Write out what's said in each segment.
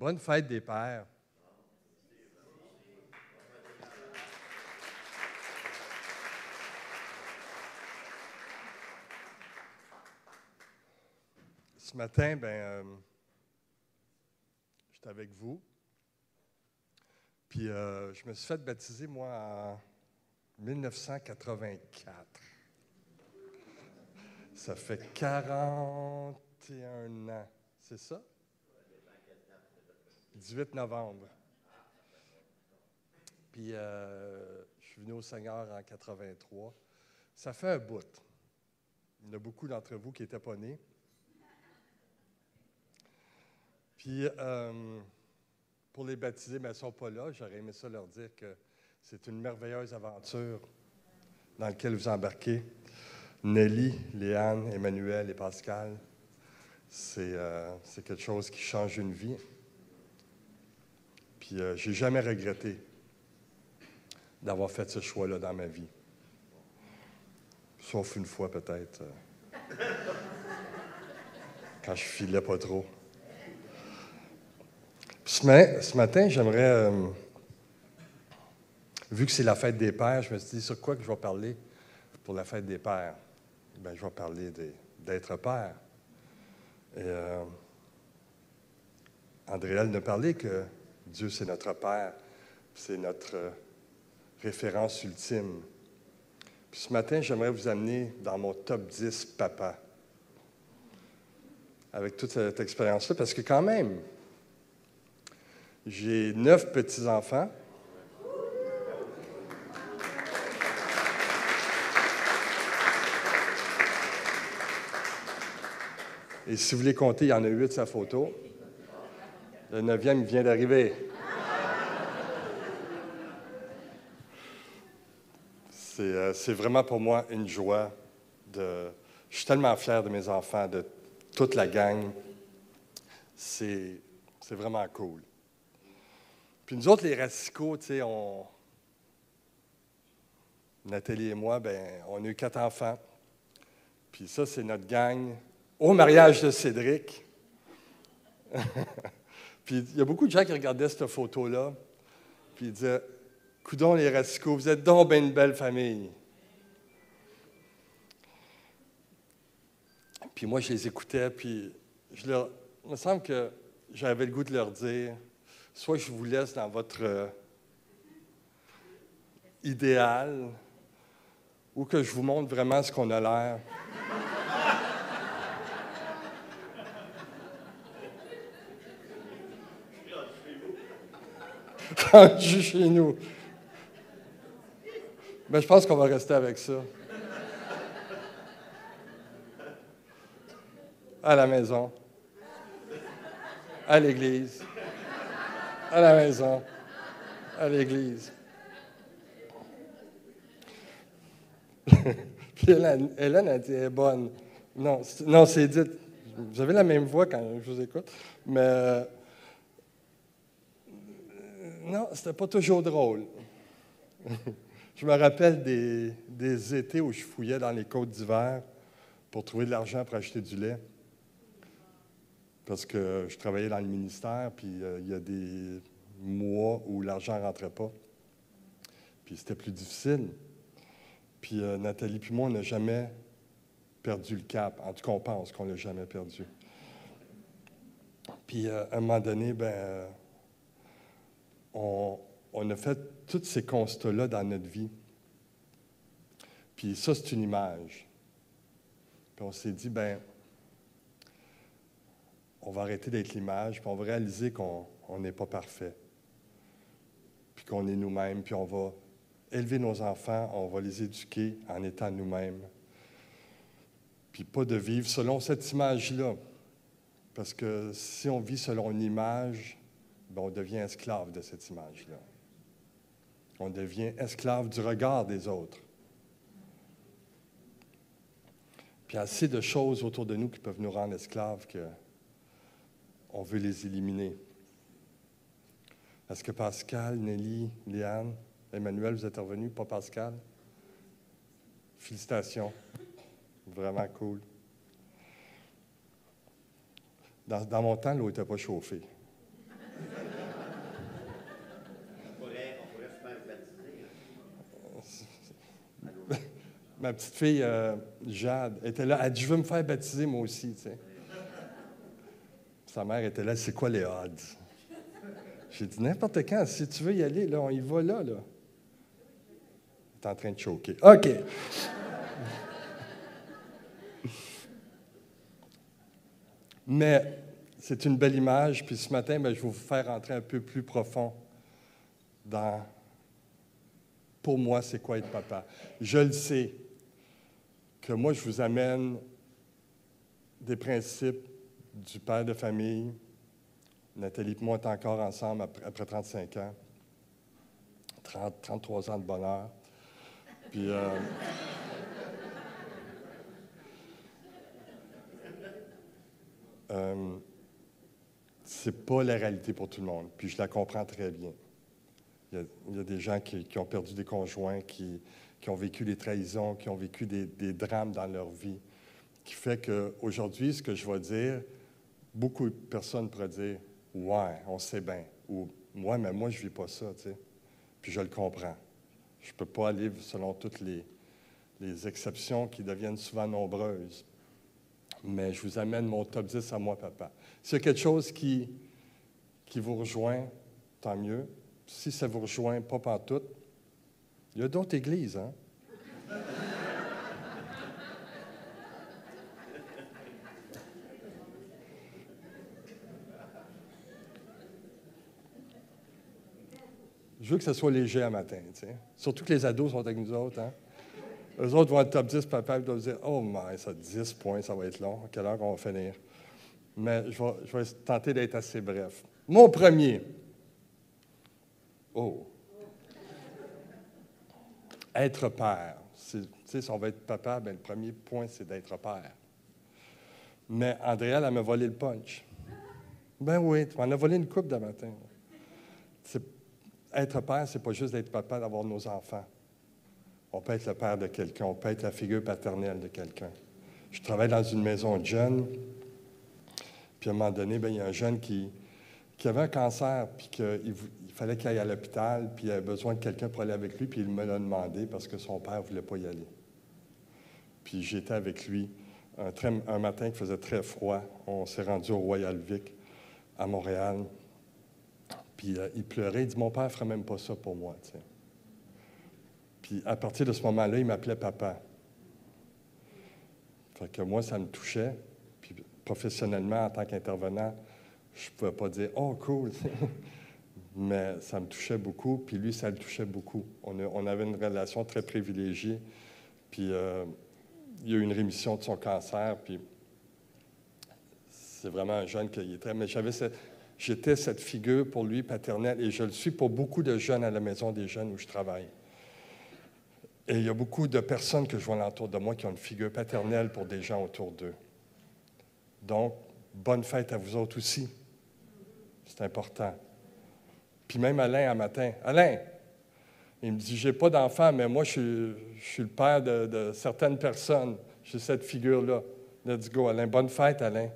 Bonne fête des pères. Ce matin, j'étais avec vous. Puis je me suis fait baptiser, moi, en 1984. Ça fait 41 ans, c'est ça? 18 novembre. Puis je suis venu au Seigneur en 83. Ça fait un bout. Il y en a beaucoup d'entre vous qui n'étaient pas nés. Puis pour les baptiser, mais ils ne sont pas là. J'aurais aimé ça leur dire que c'est une merveilleuse aventure dans laquelle vous embarquez. Nelly, Léane, Emmanuel et Pascal, c'est quelque chose qui change une vie. Puis je n'ai jamais regretté d'avoir fait ce choix-là dans ma vie. Sauf une fois peut-être, quand je filais pas trop. Puis ce matin, j'aimerais, vu que c'est la fête des pères, je me suis dit sur quoi que je vais parler pour la fête des pères. Bien, je vais parler d'être père. Et Andréal nous a parlé que Dieu, c'est notre Père, c'est notre référence ultime. Puis ce matin, j'aimerais vous amener dans mon top 10 papa, avec toute cette expérience-là, parce que quand même, j'ai 9 petits-enfants. Et si vous voulez compter, il y en a 8 sa photo. Le 9e, il vient d'arriver. C'est vraiment pour moi une joie. Je suis tellement fier de mes enfants, de toute la gang. C'est vraiment cool. Puis nous autres, les Racicots, tu sais, Nathalie et moi, on a eu 4 enfants. Puis ça, c'est notre gang au mariage de Cédric. Puis il y a beaucoup de gens qui regardaient cette photo-là, puis ils disaient « Coudon les Racicots, vous êtes donc bien une belle famille. » Puis moi, je les écoutais, puis il me semble que j'avais le goût de leur dire « Soit je vous laisse dans votre idéal, ou que je vous montre vraiment ce qu'on a l'air. » Rendu chez nous. Mais je pense qu'on va rester avec ça. À la maison. À l'église. À la maison. À l'église. Puis Hélène a dit, elle est bonne. Non, c'est dit. Vous avez la même voix quand je vous écoute. Mais non, c'était pas toujours drôle. Je me rappelle des étés où je fouillais dans les côtes d'hiver pour trouver de l'argent pour acheter du lait. Parce que je travaillais dans le ministère, puis il y a des mois où l'argent ne rentrait pas. Puis c'était plus difficile. Puis Nathalie puis moi, on n'a jamais perdu le cap. En tout cas, on pense qu'on ne l'a jamais perdu. Puis à un moment donné, on a fait tous ces constats-là dans notre vie. Puis ça, c'est une image. Puis on s'est dit, on va arrêter d'être l'image, puis on va réaliser qu'on n'est pas parfait, puis qu'on est nous-mêmes, puis on va élever nos enfants, on va les éduquer en étant nous-mêmes, puis pas de vivre selon cette image-là. Parce que si on vit selon une image, on devient esclave de cette image-là. On devient esclave du regard des autres. Puis il y a assez de choses autour de nous qui peuvent nous rendre esclaves qu'on veut les éliminer. Est-ce que Pascal, Nelly, Léane, Emmanuel, vous êtes revenus, pas Pascal? Félicitations. Vraiment cool. Dans mon temps, l'eau n'était pas chauffée. ma petite fille, Jade, était là. Elle dit, je veux me faire baptiser moi aussi, tu sais. Sa mère était là, c'est quoi les odds? J'ai dit, n'importe quand, si tu veux y aller, là, on y va là. Elle est en train de choquer. OK. Mais c'est une belle image, puis ce matin, je vais vous faire entrer un peu plus profond dans, pour moi, c'est quoi être papa. Je le sais que moi, je vous amène des principes du père de famille. Nathalie et moi, on est encore ensemble après 35 ans. 33 ans de bonheur. Puis, c'est pas la réalité pour tout le monde, puis je la comprends très bien. Il y a des gens qui ont perdu des conjoints, qui ont vécu des trahisons, qui ont vécu des drames dans leur vie, qui fait qu'aujourd'hui, ce que je vais dire, beaucoup de personnes pourraient dire « Ouais, on sait bien » ou « Ouais, mais moi, je ne vis pas ça, tu sais. » Puis je le comprends. Je ne peux pas aller selon toutes les exceptions qui deviennent souvent nombreuses. Mais je vous amène mon top 10 à moi, papa. S'il y a quelque chose qui vous rejoint, tant mieux. Si ça ne vous rejoint pas pantoute, il y a d'autres églises, hein? Je veux que ce soit léger à matin, tu sais. Surtout que les ados sont avec nous autres, hein? Eux autres vont être top 10, papa, ils doivent dire « Oh, my, ça 10 points, ça va être long. À quelle heure on va finir? » Mais je vais tenter d'être assez bref. Mon premier. Oh. Être père. Tu sais, si on va être papa, bien, le premier point, c'est d'être père. Mais Andréa, elle m'a volé le punch. Ben oui, tu m'en as volé une coupe de matin. Être père, c'est pas juste d'être papa, d'avoir nos enfants. On peut être le père de quelqu'un, on peut être la figure paternelle de quelqu'un. Je travaille dans une maison de jeunes, puis à un moment donné, bien, il y a un jeune qui avait un cancer, puis qu'il fallait qu'il aille à l'hôpital, puis il avait besoin de quelqu'un pour aller avec lui, puis il me l'a demandé parce que son père ne voulait pas y aller. Puis j'étais avec lui un matin qui faisait très froid. On s'est rendu au Royal Vic à Montréal. Puis il pleurait, il dit « Mon père ne ferait même pas ça pour moi. » T'sais. Puis à partir de ce moment-là, il m'appelait papa. Fait que moi, ça me touchait. Puis professionnellement, en tant qu'intervenant, je ne pouvais pas dire « Oh, cool! » Mais ça me touchait beaucoup, puis lui, ça le touchait beaucoup. On avait une relation très privilégiée. Puis il y a eu une rémission de son cancer, puis c'est vraiment un jeune qui était... Mais j'étais cette figure pour lui paternelle, et je le suis pour beaucoup de jeunes à la Maison des jeunes où je travaille. Et il y a beaucoup de personnes que je vois autour de moi qui ont une figure paternelle pour des gens autour d'eux. Donc, bonne fête à vous autres aussi. C'est important. Puis même Alain, un matin, « Alain, il me dit, j'ai pas d'enfant, mais moi, je suis le père de certaines personnes. J'ai cette figure-là. Let's go, Alain. Bonne fête, Alain. »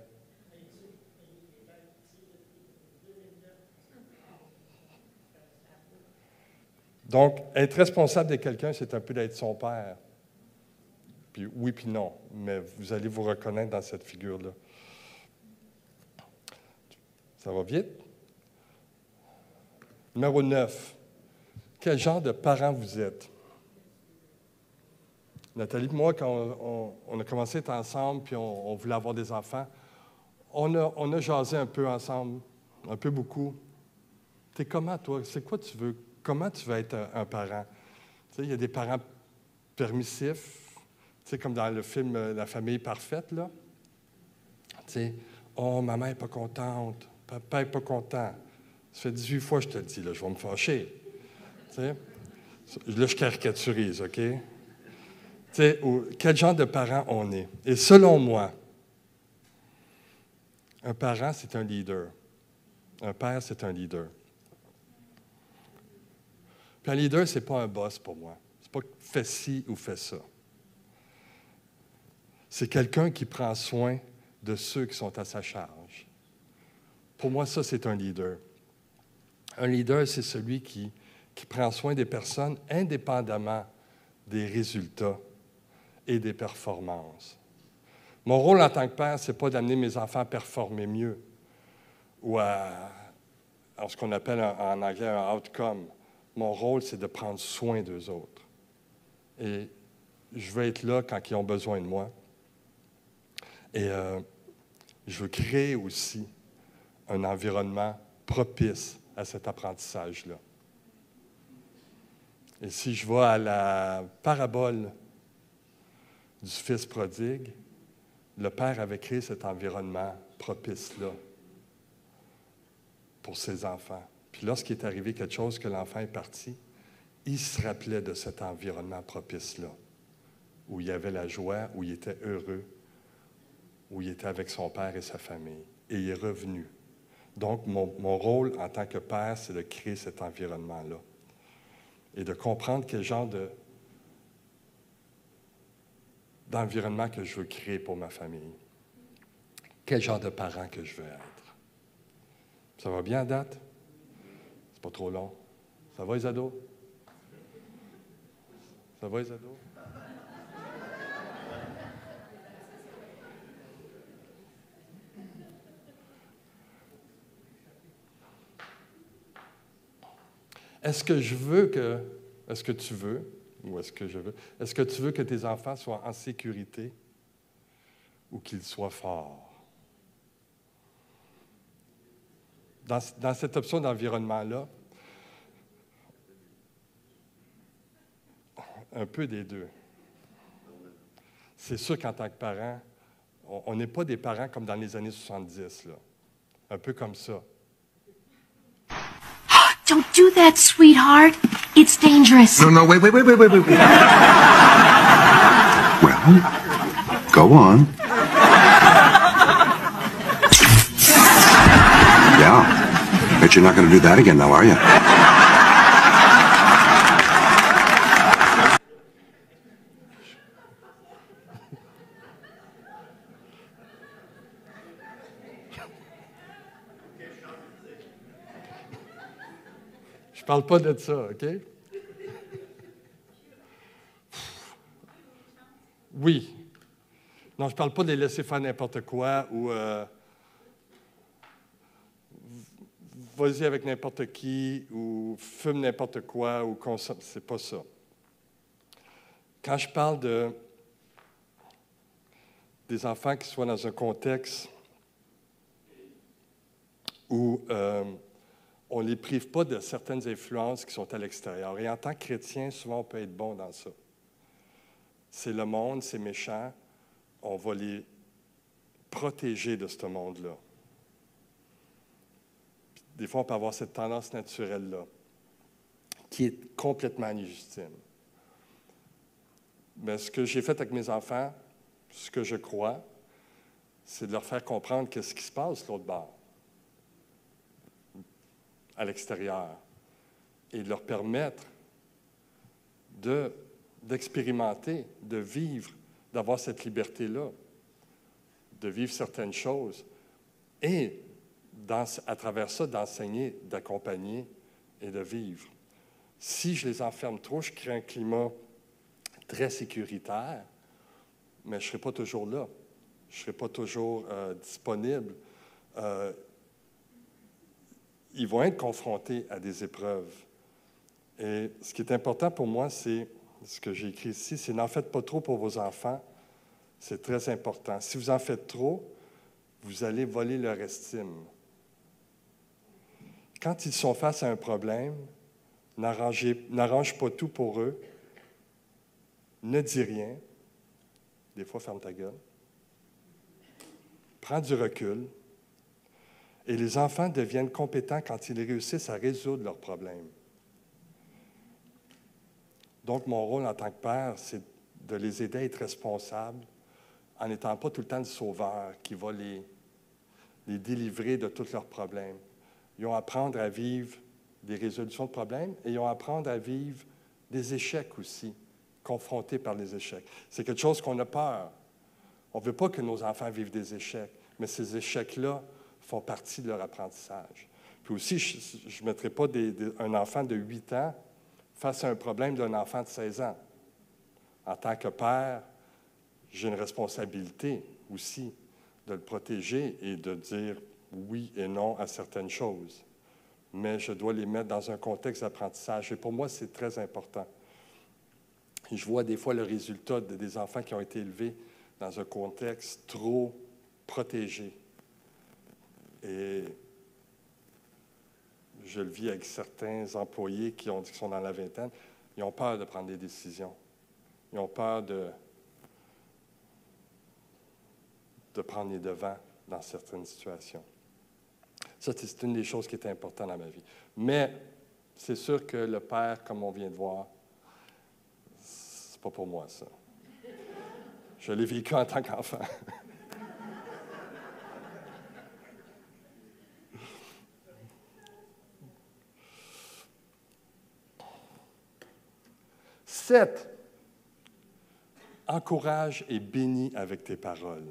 Donc, être responsable de quelqu'un, c'est un peu d'être son père. Puis oui, puis non, mais vous allez vous reconnaître dans cette figure-là. Ça va vite? Numéro 9. Quel genre de parent vous êtes? Nathalie et moi, quand on a commencé à être ensemble, puis on voulait avoir des enfants, on a jasé un peu ensemble, un peu beaucoup. T'es comment, toi? C'est quoi tu veux? Comment tu veux être un parent? Tu sais, il y a des parents permissifs, tu sais, comme dans le film La famille parfaite, là. Tu sais, oh, maman n'est pas contente, papa n'est pas content. Ça fait 18 fois que je te le dis, là, je vais me fâcher. Tu sais? Là, je caricaturise, OK? Tu sais, quel genre de parent on est? Et selon moi, un parent, c'est un leader. Un père, c'est un leader. Puis un leader, ce n'est pas un boss pour moi. Ce n'est pas fais ci ou fais ça. C'est quelqu'un qui prend soin de ceux qui sont à sa charge. Pour moi, ça, c'est un leader. Un leader, c'est celui qui prend soin des personnes indépendamment des résultats et des performances. Mon rôle en tant que père, ce n'est pas d'amener mes enfants à performer mieux ou à ce qu'on appelle en anglais un outcome. Mon rôle, c'est de prendre soin d'eux autres. Et je veux être là quand ils ont besoin de moi. Et je veux créer aussi un environnement propice à cet apprentissage-là. Et si je vais à la parabole du Fils prodigue, le Père avait créé cet environnement propice-là pour ses enfants. Puis lorsqu'il est arrivé quelque chose, que l'enfant est parti, il se rappelait de cet environnement propice-là, où il y avait la joie, où il était heureux, où il était avec son père et sa famille. Et il est revenu. Donc, mon rôle en tant que père, c'est de créer cet environnement-là et de comprendre quel genre d'environnement que je veux créer pour ma famille. Quel genre de parent que je veux être. Ça va bien à date? C'est pas trop long. Ça va, les ados? Ça va, les ados? Est-ce que tu veux, ou est-ce que je veux, est-ce que tu veux que tes enfants soient en sécurité ou qu'ils soient forts? Dans cette option d'environnement-là, un peu des deux. C'est sûr qu'en tant que parent, on n'est pas des parents comme dans les années 70, là. Un peu comme ça. Don't do that, sweetheart. It's dangerous. No, wait. Well, go on. Yeah. Bet you're not going to do that again, now, are you? Je ne parle pas de ça, OK? Oui. Non, je ne parle pas de les laisser faire n'importe quoi ou vas-y avec n'importe qui ou fume n'importe quoi ou consomme. C'est pas ça. Quand je parle des enfants qui soient dans un contexte où on ne les prive pas de certaines influences qui sont à l'extérieur. Et en tant que chrétien, souvent, on peut être bon dans ça. C'est le monde, c'est méchant. On va les protéger de ce monde-là. Des fois, on peut avoir cette tendance naturelle-là, qui est complètement légitime. Mais ce que j'ai fait avec mes enfants, ce que je crois, c'est de leur faire comprendre qu'est-ce qui se passe de l'autre bord, à l'extérieur, et de leur permettre d'expérimenter, de vivre, d'avoir cette liberté-là, de vivre certaines choses, et à travers ça, d'enseigner, d'accompagner et de vivre. Si je les enferme trop, je crée un climat très sécuritaire, mais je ne serai pas toujours là. Je ne serai pas toujours disponible. Ils vont être confrontés à des épreuves. Et ce qui est important pour moi, c'est, ce que j'ai écrit ici, c'est n'en faites pas trop pour vos enfants. C'est très important. Si vous en faites trop, vous allez voler leur estime. Quand ils sont face à un problème, n'arrange pas tout pour eux. Ne dis rien. Des fois, ferme ta gueule. Prends du recul. Et les enfants deviennent compétents quand ils réussissent à résoudre leurs problèmes. Donc, mon rôle en tant que père, c'est de les aider à être responsables en n'étant pas tout le temps le sauveur qui va les délivrer de tous leurs problèmes. Ils ont à apprendre à vivre des résolutions de problèmes et ils ont à apprendre à vivre des échecs aussi, confrontés par les échecs. C'est quelque chose qu'on a peur. On ne veut pas que nos enfants vivent des échecs, mais ces échecs-là font partie de leur apprentissage. Puis aussi, je ne mettrai pas un enfant de 8 ans face à un problème d'un enfant de 16 ans. En tant que père, j'ai une responsabilité aussi de le protéger et de dire oui et non à certaines choses. Mais je dois les mettre dans un contexte d'apprentissage. Et pour moi, c'est très important. Et je vois des fois le résultat des enfants qui ont été élevés dans un contexte trop protégé. Et je le vis avec certains employés qui ont dit qu'ils sont dans la vingtaine. Ils ont peur de prendre des décisions. Ils ont peur de prendre les devants dans certaines situations. Ça, c'est une des choses qui est importante dans ma vie. Mais c'est sûr que le père, comme on vient de voir, c'est pas pour moi, ça. Je l'ai vécu en tant qu'enfant. Sept, encourage et bénis avec tes paroles.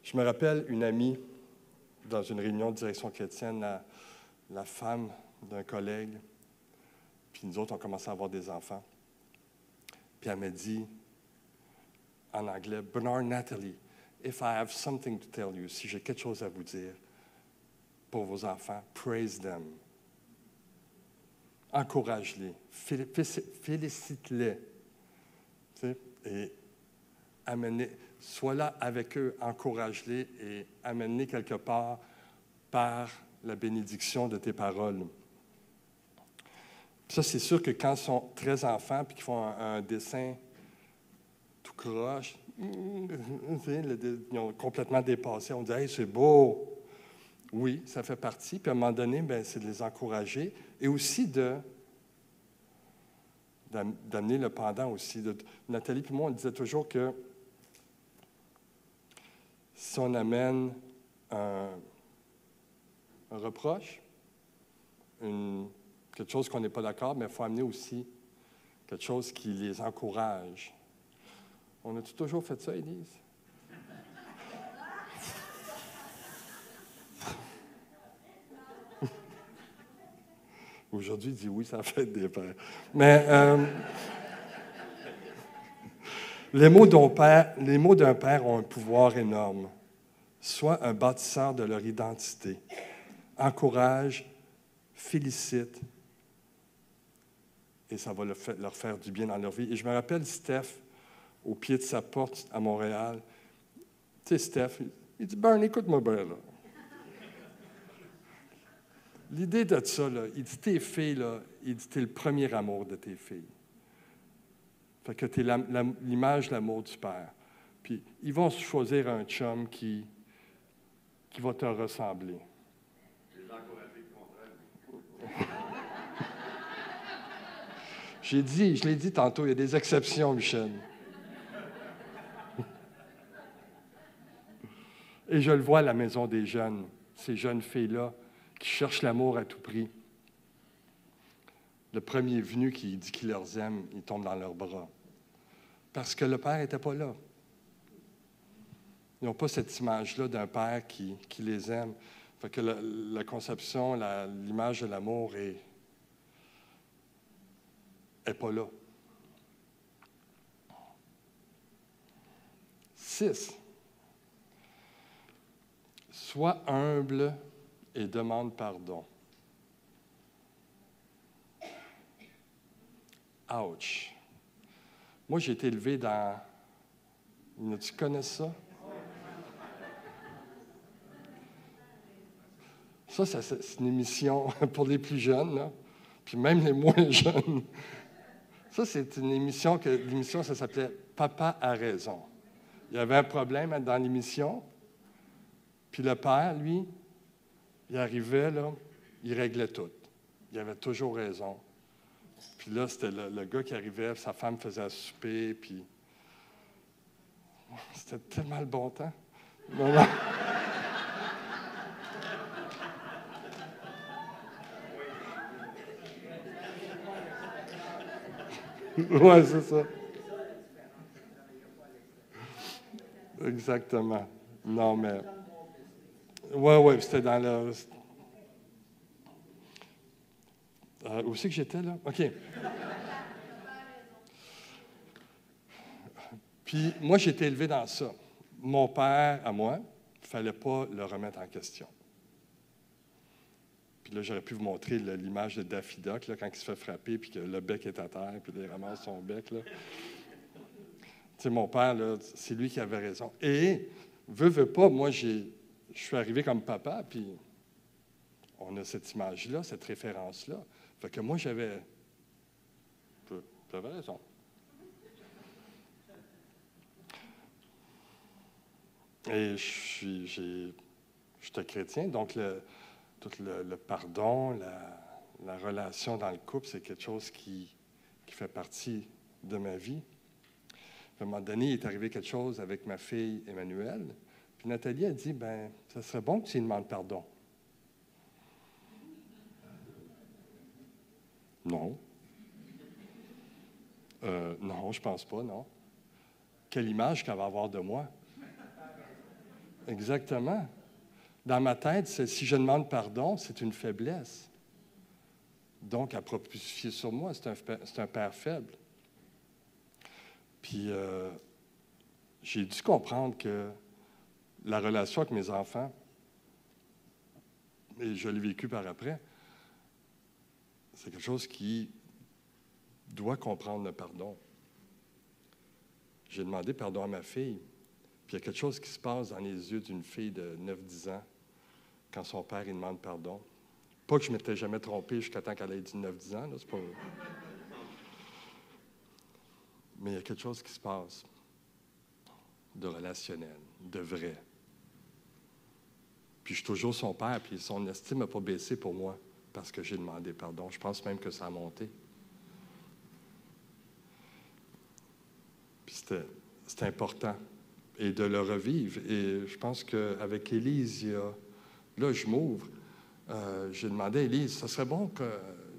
Je me rappelle une amie, dans une réunion de direction chrétienne, la femme d'un collègue, puis nous autres, on commençait à avoir des enfants. Puis elle m'a dit, en anglais, Bernard, Nathalie, if I have something to tell you, si j'ai quelque chose à vous dire pour vos enfants, praise them. Encourage-les, félicite-les. Tu sais, et sois là avec eux, encourage-les et amène-les quelque part par la bénédiction de tes paroles. Ça, c'est sûr que quand ils sont très enfants et qu'ils font un dessin tout croche, ils ont complètement dépassé. On dit « Hey, c'est beau! » Oui, ça fait partie. Puis à un moment donné, c'est de les encourager et aussi d'amener le pendant aussi. Nathalie et moi, on disait toujours que si on amène un reproche, quelque chose qu'on n'est pas d'accord, mais il faut amener aussi quelque chose qui les encourage. On a-tu toujours fait ça, Élise? Aujourd'hui, il dit oui, ça fait des pères. Mais les mots d'un père ont un pouvoir énorme. Sois un bâtisseur de leur identité. Encourage, félicite, et ça va leur faire du bien dans leur vie. Et je me rappelle Steph, au pied de sa porte à Montréal. Tu sais, Steph, il dit « Bern, écoute-moi bien, là. » L'idée de ça, là, il dit « Tes filles, là, il dit « T'es le premier amour de tes filles. » Fait que t'es l'image de l'amour du Père. Puis, ils vont choisir un chum qui va te ressembler. Je l'ai dit tantôt, il y a des exceptions, Michel. Et je le vois à la maison des jeunes, ces jeunes filles-là qui cherchent l'amour à tout prix. Le premier venu qui dit qu'il leur aime, il tombe dans leurs bras. Parce que le Père n'était pas là. Ils n'ont pas cette image-là d'un Père qui les aime. Fait que la conception, l'image de l'amour n'est pas là. 6. Sois humble et demande pardon. Ouch! Moi, j'ai été élevé dans... Tu connais ça? Ça, c'est une émission pour les plus jeunes, là, puis même les moins jeunes. Ça, c'est une émission ça s'appelait « Papa a raison ». Il y avait un problème dans l'émission, puis le père, lui, il arrivait, là, il réglait tout. Il avait toujours raison. Puis là, c'était le gars qui arrivait, sa femme faisait à souper, puis... C'était tellement le bon temps. Non, non. Oui, c'est ça. Exactement. Non, mais... Oui, c'était dans le... Où c'est que j'étais, là? OK. Puis moi, j'ai été élevé dans ça. Mon père, à moi, il ne fallait pas le remettre en question. Puis là, j'aurais pu vous montrer l'image de Daffy Duck, là, quand il se fait frapper, puis que le bec est à terre, puis il ramasse son bec. Tu sais, mon père, là, c'est lui qui avait raison. Et, veut pas, moi, je suis arrivé comme papa, puis on a cette image-là, cette référence-là. Fait que moi, j'avais raison. Et j'étais chrétien, donc tout le pardon, la relation dans le couple, c'est quelque chose qui fait partie de ma vie. À un moment donné, il est arrivé quelque chose avec ma fille Emmanuelle, puis Nathalie a dit, ben, ça serait bon que tu lui demandes pardon. Non. Non, je pense pas, non. Quelle image qu'elle va avoir de moi? Exactement. Dans ma tête, si je demande pardon, c'est une faiblesse. Donc, à propulser sur moi, c'est un père faible. Puis, j'ai dû comprendre que la relation avec mes enfants, et je l'ai vécu par après, c'est quelque chose qui doit comprendre le pardon. J'ai demandé pardon à ma fille, puis il y a quelque chose qui se passe dans les yeux d'une fille de 9-10 ans quand son père il demande pardon. Pas que je ne m'étais jamais trompé jusqu'à temps qu'elle ait dit 9-10 ans, là, c'est pas... Mais il y a quelque chose qui se passe de relationnel, de vrai. Puis je suis toujours son père, puis son estime n'a pas baissé pour moi parce que j'ai demandé pardon. Je pense même que ça a monté. Puis c'était important. Et de le revivre. Et je pense qu'avec Élise, là, je m'ouvre. J'ai demandé à Élise, ça serait bon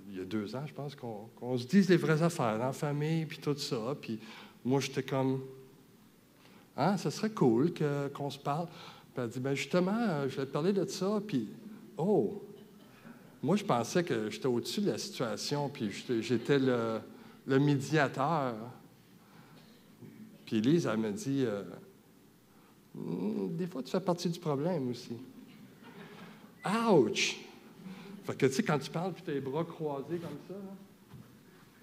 il y a 2 ans, je pense, qu'on se dise les vraies affaires en famille, puis tout ça. Puis moi, j'étais comme, ça serait cool qu'on se parle. Puis elle dit, bien justement, je vais te parler de ça. Puis, moi, je pensais que j'étais au-dessus de la situation, puis j'étais le médiateur. Puis Élise, elle me dit, des fois, tu fais partie du problème aussi. Ouch! Fait que, tu sais, quand tu parles, puis tu as les bras croisés comme ça, là,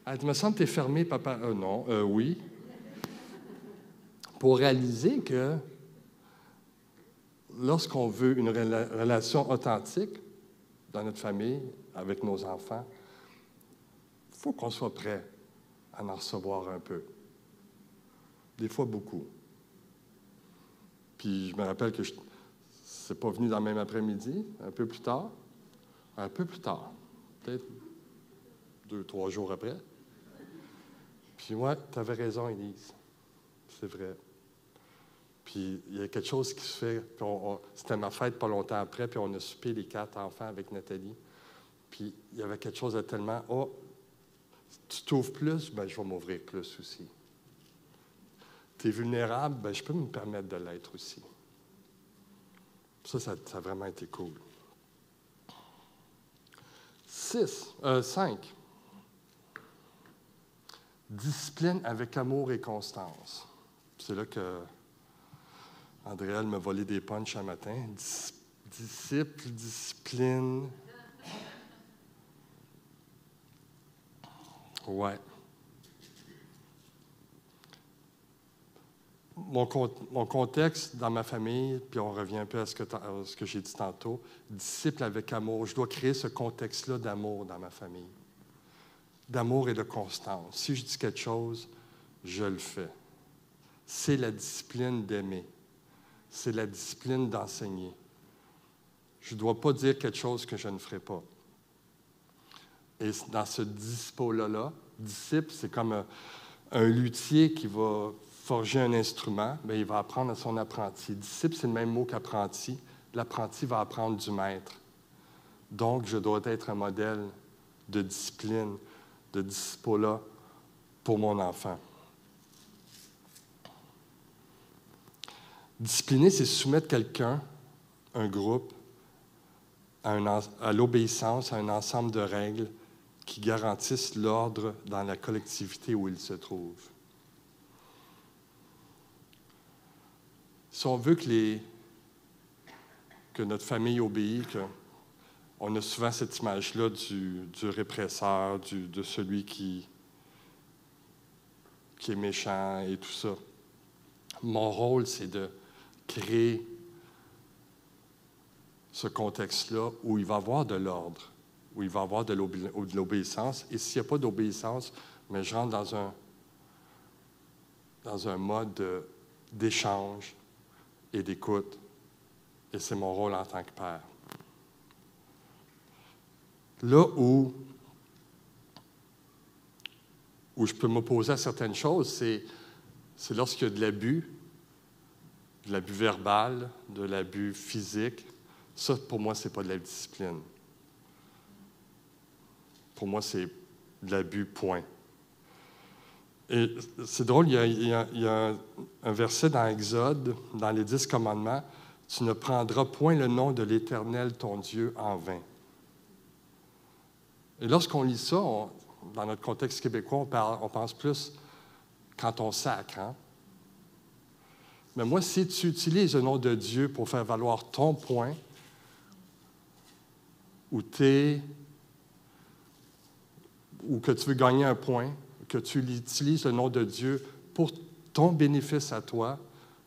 elle dit, me semble que tu es fermé, papa. Non, oui. Pour réaliser que lorsqu'on veut une relation authentique dans notre famille, avec nos enfants, il faut qu'on soit prêt à en recevoir un peu. Des fois, beaucoup. Puis je me rappelle que c'est pas venu dans le même après-midi, un peu plus tard, peut-être 2-3 jours après. Puis moi, tu avais raison, Élise. C'est vrai. Puis il y a quelque chose qui se fait. C'était ma fête pas longtemps après, puis on a soupé les 4 enfants avec Nathalie. Puis il y avait quelque chose de tellement, tu t'ouvres plus, ben je vais m'ouvrir plus aussi. Tu es vulnérable, ben je peux me permettre de l'être aussi. Ça a vraiment été cool. 5. Discipline avec amour et constance. C'est là que Andréal m'a volé des punchs un matin. Discipline. Ouais. Mon contexte dans ma famille, puis on revient un peu à ce que j'ai dit tantôt, disciple avec amour. Je dois créer ce contexte-là d'amour dans ma famille. D'amour et de constance. Si je dis quelque chose, je le fais. C'est la discipline d'aimer. C'est la discipline d'enseigner. Je ne dois pas dire quelque chose que je ne ferai pas. Et dans ce disciple-là, c'est comme un luthier qui va forger un instrument, bien, il va apprendre à son apprenti. Disciple, c'est le même mot qu'apprenti. L'apprenti va apprendre du maître. Donc, je dois être un modèle de discipline, de disciple-là pour mon enfant. Discipliner, c'est soumettre quelqu'un, un groupe, à l'obéissance, à un ensemble de règles qui garantissent l'ordre dans la collectivité où ils se trouvent. Si on veut que notre famille obéit, on a souvent cette image-là du répresseur, de celui qui est méchant et tout ça. Mon rôle, c'est de créer ce contexte-là où il va y avoir de l'ordre, où il va y avoir de l'obéissance. Et s'il n'y a pas d'obéissance, mais je rentre dans un mode d'échange et d'écoute. Et c'est mon rôle en tant que père. Là où je peux m'opposer à certaines choses, c'est lorsqu'il y a de l'abus verbal, de l'abus physique. Ça, pour moi, ce n'est pas de la discipline. Pour moi, c'est de l'abus, point. Et c'est drôle, il y a un verset dans Exode, dans les 10 commandements, « Tu ne prendras point le nom de l'Éternel, ton Dieu, en vain. » Et lorsqu'on lit ça, dans notre contexte québécois, on pense plus quand on sacre. Hein? Mais moi, si tu utilises le nom de Dieu pour faire valoir ton point, ou que tu veux gagner un point, que tu utilises le nom de Dieu pour ton bénéfice à toi,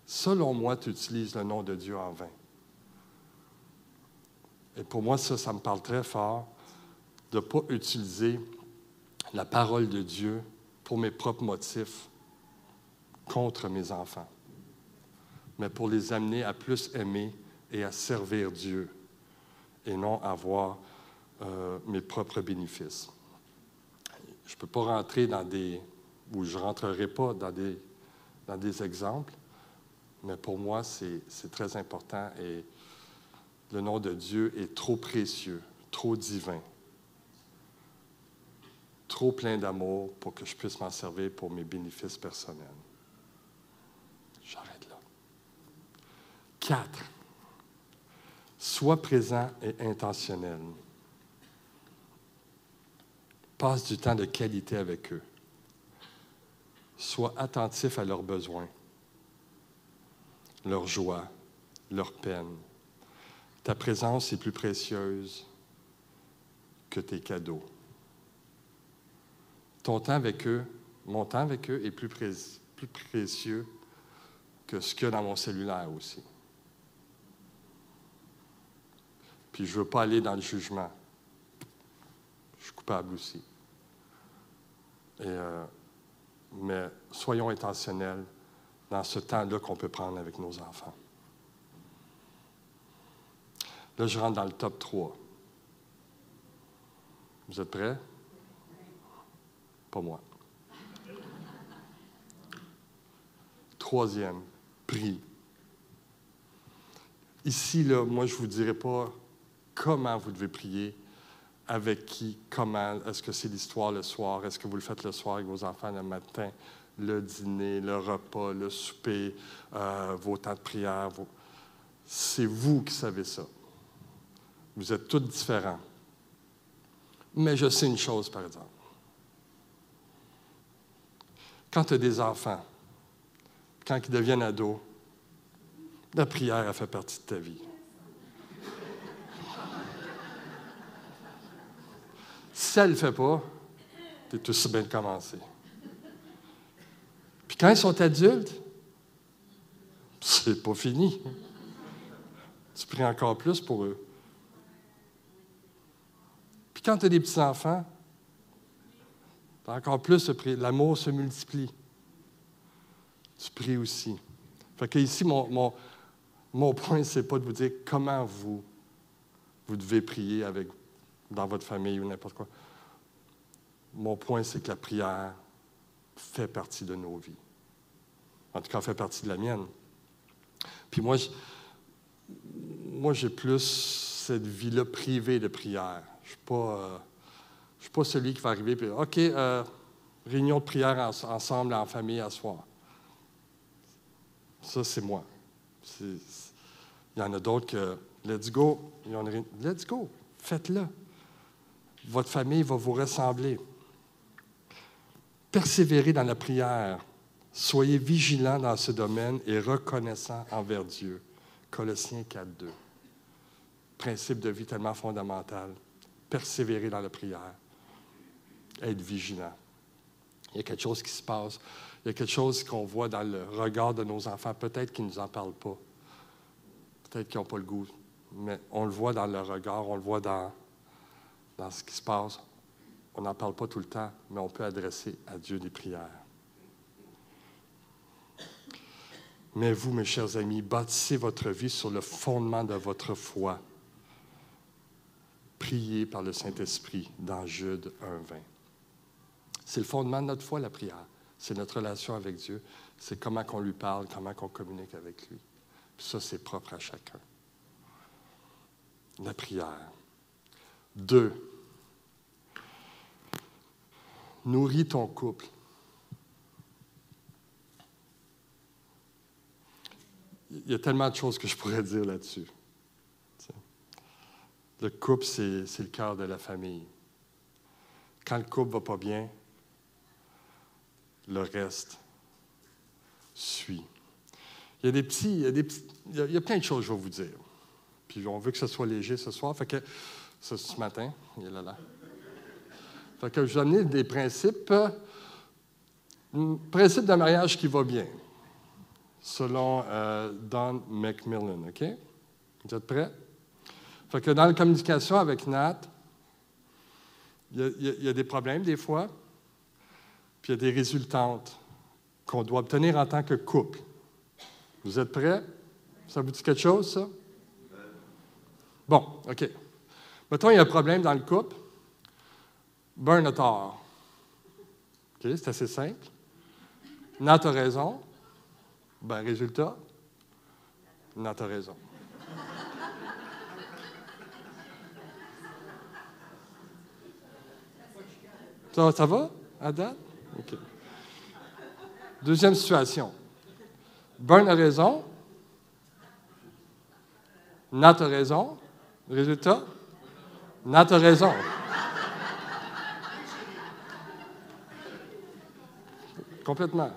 selon moi, tu utilises le nom de Dieu en vain. Et pour moi, ça me parle très fort de ne pas utiliser la parole de Dieu pour mes propres motifs contre mes enfants, mais pour les amener à plus aimer et à servir Dieu et non à avoir mes propres bénéfices. Je ne peux pas rentrer ou je ne rentrerai pas dans des exemples, mais pour moi, c'est très important et le nom de Dieu est trop précieux, trop divin, trop plein d'amour pour que je puisse m'en servir pour mes bénéfices personnels. J'arrête là. 4. Sois présent et intentionnel. Passe du temps de qualité avec eux. Sois attentif à leurs besoins, leurs joies, leurs peines. Ta présence est plus précieuse que tes cadeaux. Ton temps avec eux, mon temps avec eux est plus précieux que ce qu'il y a dans mon cellulaire aussi. Puis je ne veux pas aller dans le jugement. Je suis coupable aussi. Mais soyons intentionnels dans ce temps-là qu'on peut prendre avec nos enfants. Là, je rentre dans le top 3. Vous êtes prêts? Pas moi. 3e, prie. Ici, là, moi, je ne vous dirai pas comment vous devez prier, avec qui, comment, est-ce que c'est l'histoire le soir, est-ce que vous le faites le soir avec vos enfants le matin, le dîner, le repas, le souper, vos temps de prière. C'est vous qui savez ça. Vous êtes tous différents. Mais je sais une chose, par exemple. Quand tu as des enfants, quand ils deviennent ados, la prière, elle fait partie de ta vie. Si elle ne le fait pas, tu es aussi bien de commencer. Puis quand ils sont adultes, c'est pas fini. Tu pries encore plus pour eux. Puis quand tu as des petits-enfants, tu as encore plus de prier. L'amour se multiplie. Tu pries aussi. Fait que ici, mon point, ce n'est pas de vous dire comment vous devez prier dans votre famille ou n'importe quoi. Mon point, c'est que la prière fait partie de nos vies. En tout cas, fait partie de la mienne. Puis moi, j'ai plus cette vie-là privée de prière. Je ne suis pas celui qui va arriver et dire « OK, réunion de prière ensemble en famille à soir. » Ça, c'est moi. Il y en a d'autres que « Let's go. » Let's go. Faites-le. Votre famille va vous ressembler. Persévérez dans la prière. Soyez vigilants dans ce domaine et reconnaissants envers Dieu. Colossiens 4:2. Principe de vie tellement fondamental. Persévérer dans la prière. Être vigilant. Il y a quelque chose qui se passe. Il y a quelque chose qu'on voit dans le regard de nos enfants. Peut-être qu'ils ne nous en parlent pas. Peut-être qu'ils n'ont pas le goût. Mais on le voit dans leur regard, on le voit dans ce qui se passe. On n'en parle pas tout le temps, mais on peut adresser à Dieu des prières. Mais vous, mes chers amis, bâtissez votre vie sur le fondement de votre foi. Priez par le Saint-Esprit dans Jude 1:20. C'est le fondement de notre foi, la prière. C'est notre relation avec Dieu. C'est comment on lui parle, comment on communique avec lui. Puis ça, c'est propre à chacun. La prière. 2. Nourris ton couple. Il y a tellement de choses que je pourrais dire là-dessus. Le couple, c'est le cœur de la famille. Quand le couple ne va pas bien, le reste suit. Il y a plein de choses que je vais vous dire. Puis on veut que ce soit léger ce soir. Fait que ce matin, il est là. Fait que je vais amener des principes. Un principe de mariage qui va bien, selon Don McMillan. OK? Vous êtes prêts? Fait que dans la communication avec Nat, il y a des problèmes des fois, puis il y a des résultantes qu'on doit obtenir en tant que couple. Vous êtes prêts? Ça vous dit quelque chose, ça? Bon, OK. Mettons, il y a un problème dans le couple. Burn a tort. OK, c'est assez simple. Nat a raison. Ben, résultat, Nat a raison. Ça va, à date? OK. Deuxième situation. Burn a raison. Nat a raison. Résultat, Nat a raison. Complètement.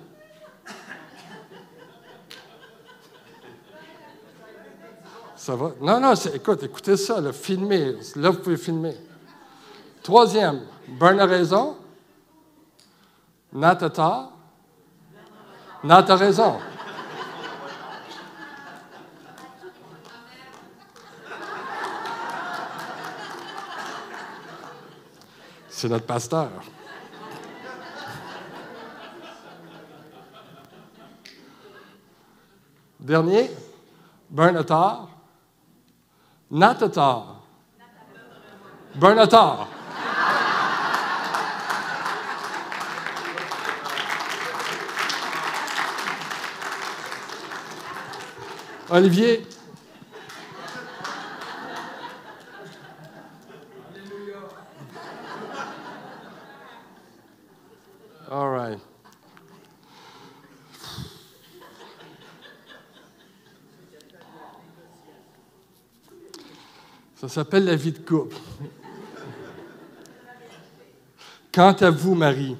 Ça va? Non, écoutez ça, là, filmez. Là, vous pouvez filmer. Troisième, Burn a raison. Nat a tort. Nat a raison. C'est notre pasteur. Dernier, Burn a tort. Nat a tort. Burn a tort. Olivier. All right. Ça s'appelle la vie de couple. Quant à vous, Marie,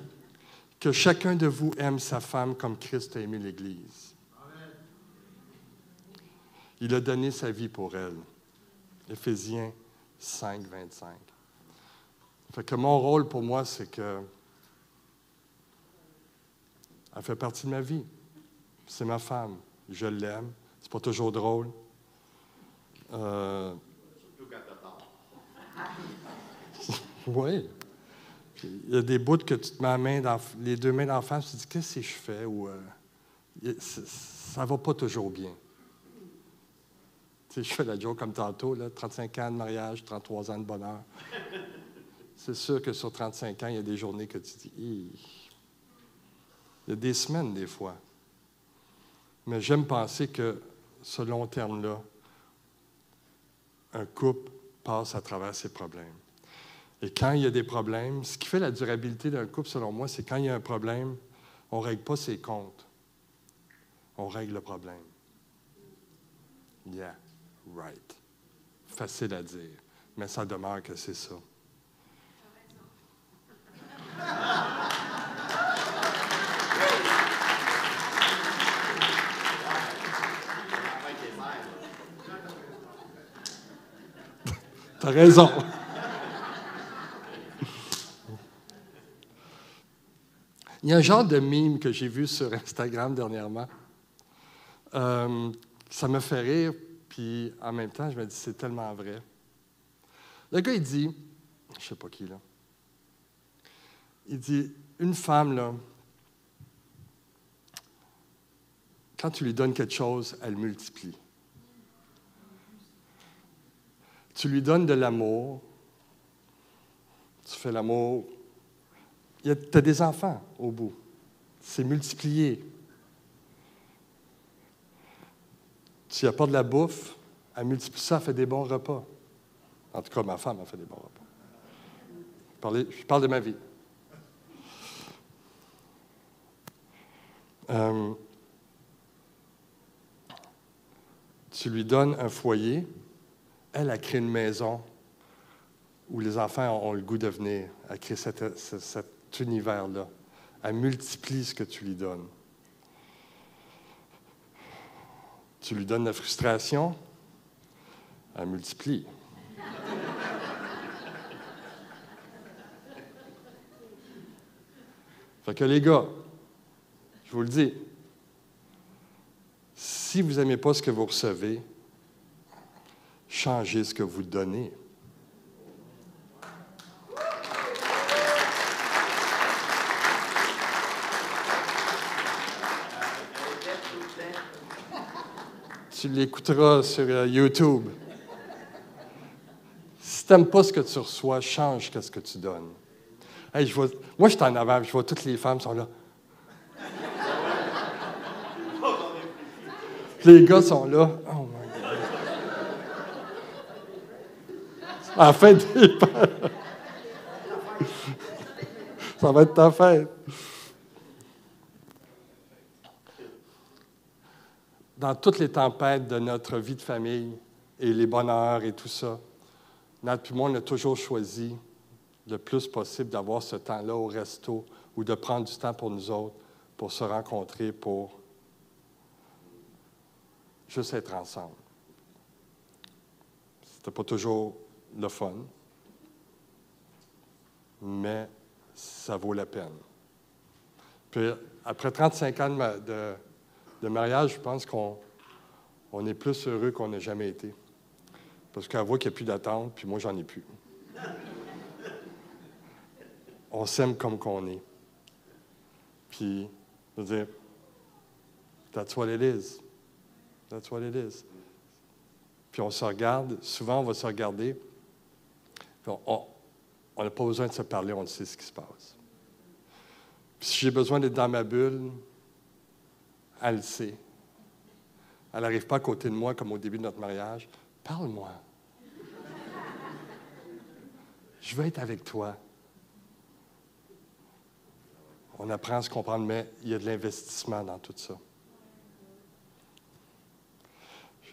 que chacun de vous aime sa femme comme Christ a aimé l'Église. Il a donné sa vie pour elle. Éphésiens 5:25. Fait que mon rôle pour moi, c'est que elle fait partie de ma vie. C'est ma femme. Je l'aime. C'est pas toujours drôle. Oui. Il y a des bouts que tu te mets les deux mains dans la face, tu te dis, qu'est-ce que je fais? Ou, ça ne va pas toujours bien. Tu sais, je fais la joke comme tantôt, là, 35 ans de mariage, 33 ans de bonheur. C'est sûr que sur 35 ans, il y a des journées que tu dis, il y a des semaines des fois. Mais j'aime penser que ce long terme-là, un couple passe à travers ses problèmes. Et quand il y a des problèmes, ce qui fait la durabilité d'un couple, selon moi, c'est quand il y a un problème, on ne règle pas ses comptes. On règle le problème. Yeah, right. Facile à dire, mais ça demeure que c'est ça. T'as raison. Il y a un genre de meme que j'ai vu sur Instagram dernièrement. Ça me fait rire, puis en même temps, je me dis, c'est tellement vrai. Le gars, il dit, je ne sais pas qui, là, il dit, une femme, là, quand tu lui donnes quelque chose, elle multiplie. Tu lui donnes de l'amour, tu fais l'amour, tu as des enfants au bout, c'est multiplié. Tu n'y as pas de la bouffe, elle multiplie ça, elle fait des bons repas. En tout cas, ma femme a fait des bons repas. Je parle de ma vie. Tu lui donnes un foyer, elle a créé une maison où les enfants ont le goût de venir. Elle crée cet univers-là. Elle multiplie ce que tu lui donnes. Tu lui donnes la frustration, elle multiplie. Fait que les gars, je vous le dis, si vous n'aimez pas ce que vous recevez, changez ce que vous donnez. Tu l'écouteras sur YouTube. Si tu n'aimes pas ce que tu reçois, change ce que tu donnes. Hey, moi, je suis en avant, je vois toutes les femmes sont là. Les gars sont là. Oh my God. À la fin des pères. Ça va être ta fête. Dans toutes les tempêtes de notre vie de famille et les bonheurs et tout ça, Nat et moi, on a toujours choisi le plus possible d'avoir ce temps-là au resto ou de prendre du temps pour nous autres, pour se rencontrer, pour juste être ensemble. C'était pas toujours le fun, mais ça vaut la peine. Puis, après 35 ans de mariage, je pense qu'on est plus heureux qu'on n'a jamais été. Parce qu'elle voit qu'il n'y a plus d'attente, puis moi, j'en ai plus. On s'aime comme qu'on est. Puis, je veux dire, that's what it is. That's what it is. Puis on se regarde, souvent on va se regarder, puis on n'a pas besoin de se parler, on sait ce qui se passe. Puis si j'ai besoin d'être dans ma bulle, elle le sait. Elle n'arrive pas à côté de moi comme au début de notre mariage. Parle-moi. Je veux être avec toi. On apprend à se comprendre, mais il y a de l'investissement dans tout ça.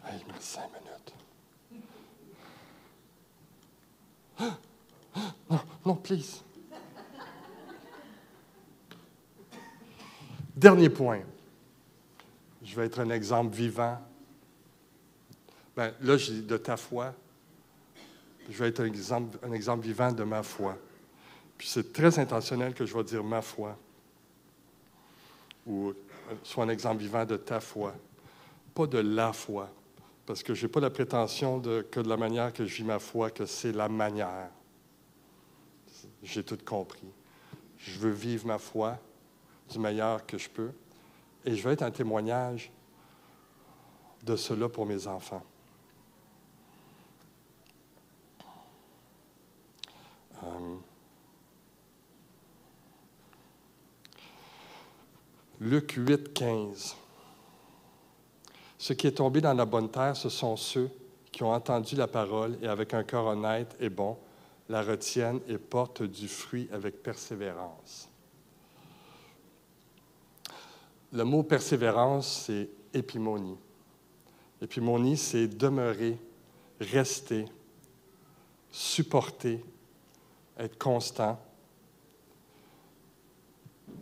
Hey, il me reste 5 minutes. Non, non, please. Dernier point. Je vais être un exemple vivant. Bien, là, j'ai de ta foi. Je vais être un exemple vivant de ma foi. Puis c'est très intentionnel que je vais dire ma foi. Ou soit un exemple vivant de ta foi. Pas de la foi. Parce que je n'ai pas la prétention que de la manière que je vis ma foi, que c'est la manière. J'ai tout compris. Je veux vivre ma foi du meilleur que je peux. Et je veux être un témoignage de cela pour mes enfants. Luc 8, 15. Ce qui est tombé dans la bonne terre, ce sont ceux qui ont entendu la parole et avec un cœur honnête et bon, la retiennent et portent du fruit avec persévérance. Le mot persévérance, c'est épimonie. Épimonie, c'est demeurer, rester, supporter, être constant.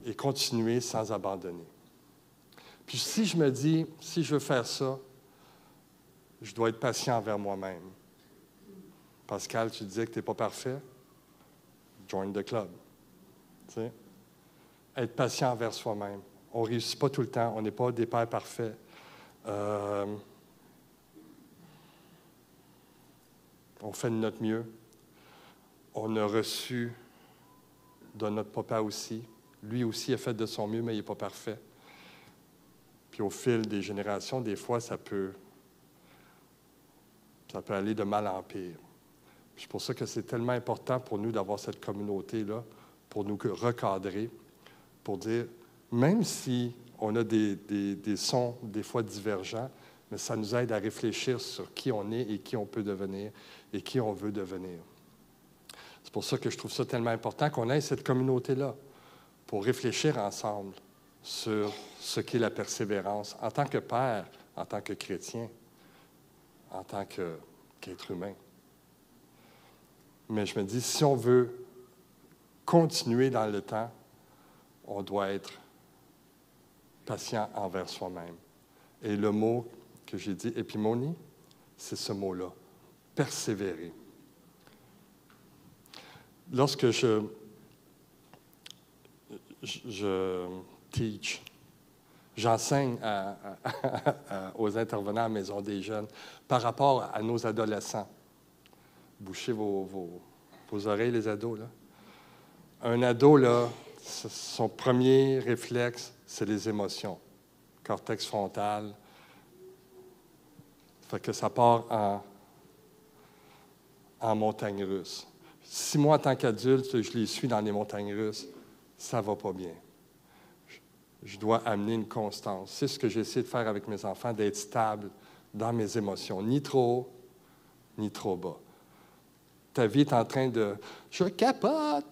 et continuer sans abandonner. Puis si je me dis, si je veux faire ça, je dois être patient envers moi-même. Pascal, tu disais que tu n'es pas parfait? Join the club. Tu sais? Être patient envers soi-même. On ne réussit pas tout le temps, on n'est pas des pères parfaits. On fait de notre mieux. On a reçu de notre papa aussi. Lui aussi a fait de son mieux, mais il n'est pas parfait. Puis au fil des générations, des fois, ça peut aller de mal en pire. C'est pour ça que c'est tellement important pour nous d'avoir cette communauté-là, pour nous recadrer, pour dire, même si on a des sons des fois divergents, mais ça nous aide à réfléchir sur qui on est et qui on peut devenir et qui on veut devenir. C'est pour ça que je trouve ça tellement important qu'on ait cette communauté-là pour réfléchir ensemble sur ce qu'est la persévérance en tant que père, en tant que chrétien, en tant qu'être humain. Mais je me dis, si on veut continuer dans le temps, on doit être patient envers soi-même. Et le mot que j'ai dit, épimonie, c'est ce mot-là, persévérer. Lorsque je teach, j'enseigne aux intervenants à la Maison des jeunes par rapport à nos adolescents. Bouchez vos oreilles, les ados, là. Un ado, là, son premier réflexe, c'est les émotions. Cortex frontal. Fait que ça part en montagne russe. Si moi, en tant qu'adulte, je les suis dans les montagnes russes, ça ne va pas bien. Je dois amener une constance. C'est ce que j'ai essayé de faire avec mes enfants, d'être stable dans mes émotions. Ni trop haut, ni trop bas. Ta vie est en train de « Je capote!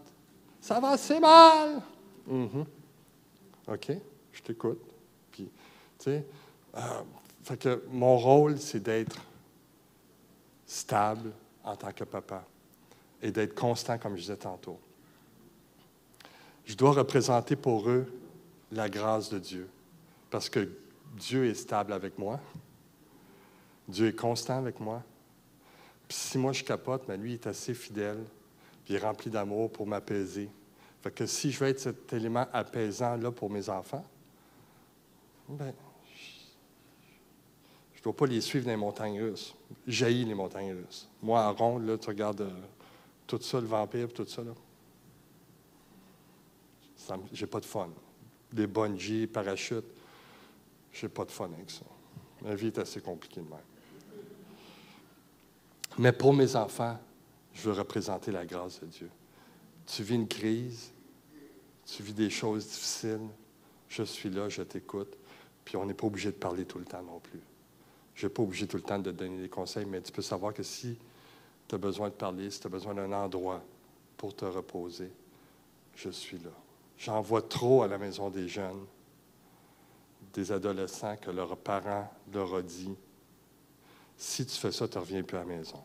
Ça va assez mal! OK, je t'écoute. Puis, tu sais, fait que mon rôle, c'est d'être stable en tant que papa et d'être constant, comme je disais tantôt. Je dois représenter pour eux la grâce de Dieu, parce que Dieu est stable avec moi, Dieu est constant avec moi. Puis si moi je capote, mais lui il est assez fidèle, puis il est rempli d'amour pour m'apaiser. Fait que si je veux être cet élément apaisant-là pour mes enfants, bien, je ne dois pas les suivre dans les montagnes russes. J'haïs les montagnes russes. Moi, en ronde, là, tu regardes tout ça, le vampire, tout ça, là. J'ai pas de fun. Des bungees, parachutes, j'ai pas de fun avec ça. Ma vie est assez compliquée de même. Mais pour mes enfants, je veux représenter la grâce de Dieu. Tu vis une crise, tu vis des choses difficiles, je suis là, je t'écoute, puis on n'est pas obligé de parler tout le temps non plus. Je n'ai pas obligé tout le temps de te donner des conseils, mais tu peux savoir que si tu as besoin de parler, si tu as besoin d'un endroit pour te reposer, je suis là. J'en vois trop à la Maison des jeunes, des adolescents que leurs parents leur ont dit « Si tu fais ça, tu ne reviens plus à la maison. »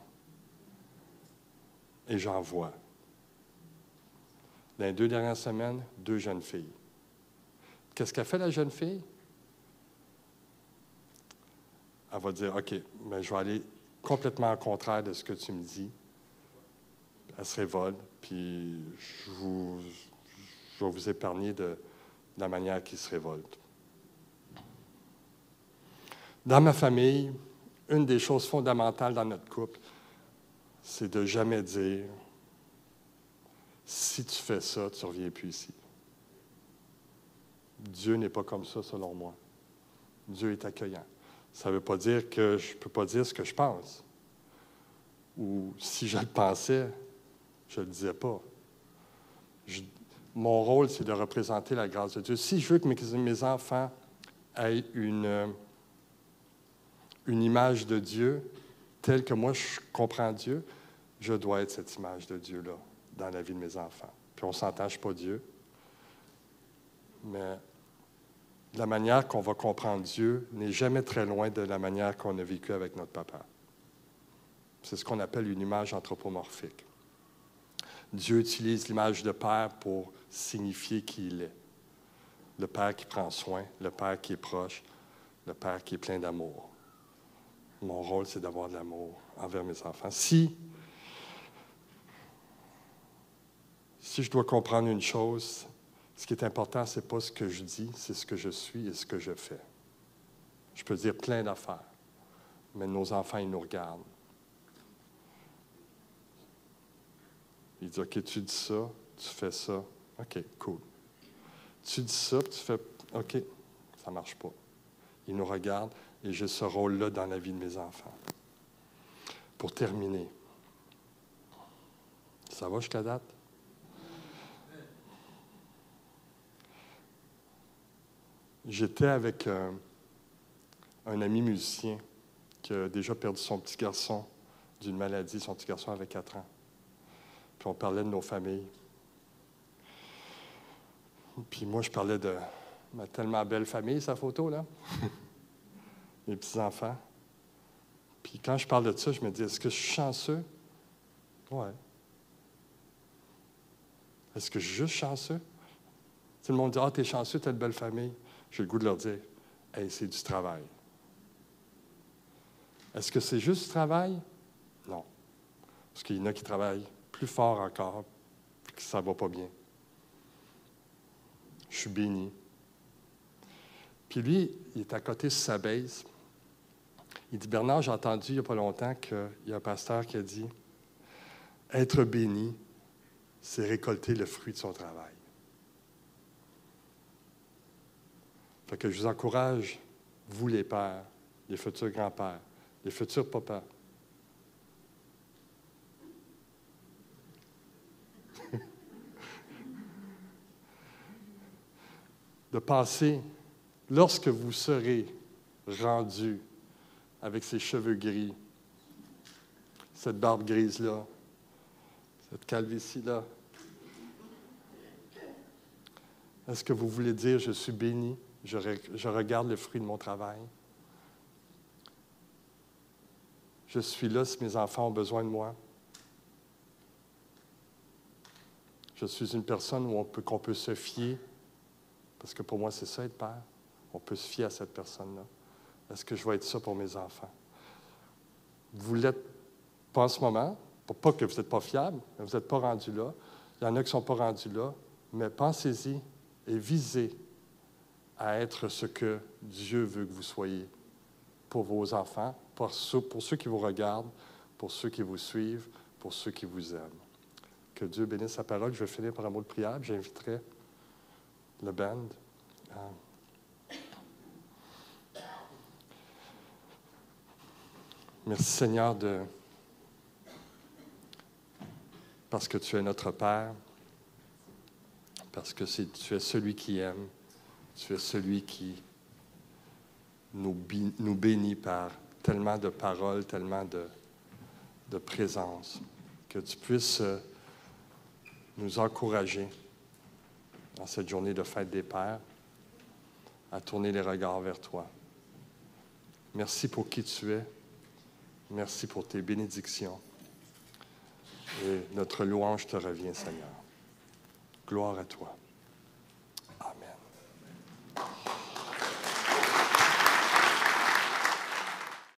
Et j'en vois. Dans les 2 dernières semaines, 2 jeunes filles. Qu'est-ce qu'a fait la jeune fille? Elle va dire, OK, mais je vais aller complètement au contraire de ce que tu me dis. Elle se révolte, puis je vais vous épargner de la manière qu'il se révolte. Dans ma famille, une des choses fondamentales dans notre couple, c'est de jamais dire « Si tu fais ça, tu ne reviens plus ici. » Dieu n'est pas comme ça, selon moi. Dieu est accueillant. Ça ne veut pas dire que je ne peux pas dire ce que je pense. Ou si je le pensais, je ne le disais pas. Mon rôle, c'est de représenter la grâce de Dieu. Si je veux que mes enfants aient une image de Dieu telle que moi je comprends Dieu, je dois être cette image de Dieu-là dans la vie de mes enfants. Puis on s'entend, je ne suis pas Dieu, mais la manière qu'on va comprendre Dieu n'est jamais très loin de la manière qu'on a vécu avec notre papa. C'est ce qu'on appelle une image anthropomorphique. Dieu utilise l'image de père pour signifier qui il est. le Père qui prend soin, le Père qui est proche, le Père qui est plein d'amour. Mon rôle, c'est d'avoir de l'amour envers mes enfants. Si je dois comprendre une chose, ce qui est important, ce n'est pas ce que je dis, c'est ce que je suis et ce que je fais. Je peux dire plein d'affaires, mais nos enfants, ils nous regardent. Ils disent, OK, tu dis ça, tu fais ça. OK, cool. Tu dis ça, tu fais, OK, ça ne marche pas. Ils nous regardent et j'ai ce rôle-là dans la vie de mes enfants. Pour terminer, ça va jusqu'à date? J'étais avec un ami musicien qui a déjà perdu son petit garçon d'une maladie. Son petit garçon avait 4 ans. Puis on parlait de nos familles. Puis moi, je parlais de ma tellement belle famille, sa photo, là. Mes petits-enfants. Puis quand je parle de ça, je me dis, est-ce que je suis chanceux? Ouais. Est-ce que je suis juste chanceux? Tout le monde dit, t'es chanceux, t'as une belle famille. J'ai le goût de leur dire, hey, c'est du travail. Est-ce que c'est juste du travail? Non. Parce qu'il y en a qui travaillent plus fort encore, et que ça ne va pas bien. Je suis béni. Puis lui, il est à côté sur sa base. Il dit, Bernard, j'ai entendu il n'y a pas longtemps qu'il y a un pasteur qui a dit, être béni, c'est récolter le fruit de son travail. Fait que je vous encourage, vous les pères, les futurs grands-pères, les futurs papas, de penser, lorsque vous serez rendus avec ces cheveux gris, cette barbe grise-là, cette calvitie-là, est-ce que vous voulez dire, je suis béni, je regarde le fruit de mon travail? Je suis là si mes enfants ont besoin de moi. Je suis une personne qu'on peut se fier, parce que pour moi, c'est ça être père. On peut se fier à cette personne-là. Est-ce que je vais être ça pour mes enfants? Vous ne l'êtes pas en ce moment, pas que vous n'êtes pas fiable, mais vous n'êtes pas rendu là. Il y en a qui ne sont pas rendus là, mais pensez-y et visez à être ce que Dieu veut que vous soyez pour vos enfants, pour ceux qui vous regardent, pour ceux qui vous suivent, pour ceux qui vous aiment. Que Dieu bénisse sa parole. Je vais finir par un mot de prière. J'inviterai le band. Merci Seigneur parce que tu es notre Père, parce que tu es celui qui aime, tu es celui qui nous bénit par tellement de paroles, tellement de présence, que tu puisses nous encourager dans cette journée de fête des Pères à tourner les regards vers toi. Merci pour qui tu es. Merci pour tes bénédictions. Et notre louange te revient, Seigneur. Gloire à toi.